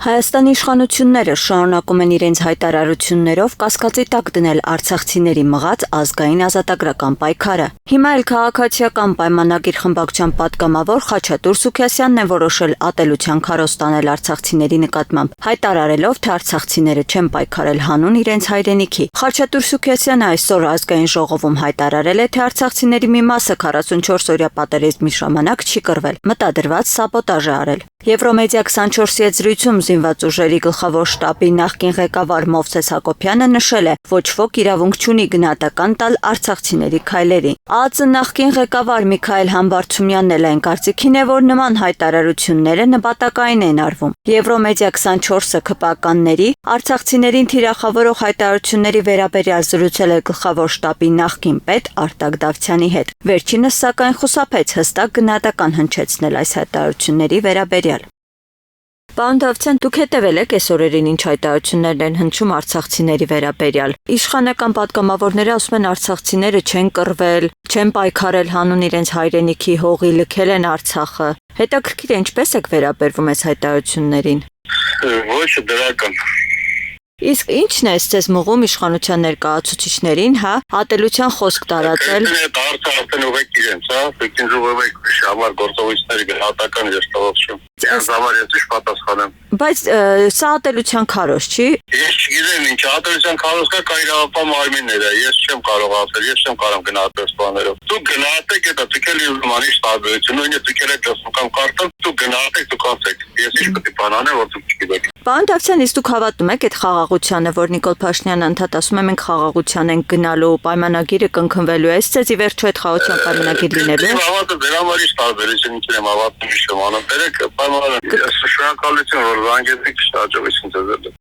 Հայաստանի իշխանությունները շարունակում են իրենց հայտարարություններով կասկածի տակ դնել արցախցիների մղած ազգային ազատագրական պայքարը։ Հիմա էլ քաղաքացիական պայմանագիր խմբակցության պատգամավոր Խաչատուր Սուքիասյանն է որոշել ատելության քարոզ տանել արցախցիների նկատմամբ, հայտարարելով, թե արցախցիները չեն պայքարել հանուն իրենց հայրենիքի։ Խաչատուր Սուքիասյանը այսօր ազգային ժողովում հայտարարել է, թե արցախցիների մի մասը 44-օրյա պատերազմի ժամանակ չի կռվել, մտադրված սաբոտաժ է արել։ Եվրոմեդիա 24-ի հետ զրույցում զինված ուժերի գլխավոր շտաբի նախկին ղեկավար Մովսես Հակոբյանը նշել է, ոչ ոք իրավունք չունի գնահատական տալ արցախցիների քայլերին։ ԱԱԾ նախկին ղեկավար Միքայել Համբարձումյանն էլ այն կարծիքին է, որ նման հայտարարությունները նպատակային են արվում։ Եվրոմեդիա 24-ը ՔՊԱ-կանների արցախցիներին թիրախավորող հայտարարությունների վերաբերյալ զրուցել է գլխավոր շտաբի նախկին պետ Արտակ Դավթյանի հետ։ Վերջինս սակայն խուսափեց հստակ գնահատական հնչեցնել այս հայտարարությունների վերաբերյալ։ Պարոն Դավթյան, դուք հետևել եք այս օրերին ինչ հայտարարություններ են հնչում արցախցիների վերաբերյալ։ Իշխանական պատգամավորները ասում են արցախցիները չեն կռվել, չեն պայքարել հանուն իրենց հայրենիքի հողի, լքել են Արցախը։ Հետաքրքիր է ինչպես եք վերաբերվում այս հայտարարություններին։ Ոչ դրական։ Իսկ ի՞նչն է ցեզ մղում իշխանության ներկայացուցիչներին, հա, ատելության խոսք տարածել։ Արդեն ուղեք իրենց, հա, դուք ուղեք համար գործողությունների գնահատական երթավորություն։ Ես համար ես պատասխանեմ։ Բայց սա ատելության քարոզ չի։ Ես չգիտեմ ինչ ատելության քարոզ կա իրավապահ մարմիններ է, ես չեմ կարող ասել, ես չեմ կարող գնահատել բաներով։ Դուք գնահատեք դա, դուք էլ իմանիշ տարբերություն, նույնիսկ դուք եք դասական կարտալ, դուք գնահատեք, դուք ասեք։ Ես ինչ պետք է բան անեմ, որ դուք չգիտեք։ Պարոն Դավթյան, իսկ դուք հավատում եք այդ խաղաղությանը, որ Նիկոլ Փաշինյանը ընդհանրապես ասում է մենք խաղաղության ենք գնալու, պայմանագիրը կնքվելու է, ըստ ի վերջո այդ խաղաղության պայմանագիր լինելու է։ Ես հավատում դրա համար ինչ տարբերություն ինչ եմ հավատում ինչ եմ անում։ Բերեք պայմանները։ Ես շնորհակալություն որ զանգեցիք հաջողություն ձեզ։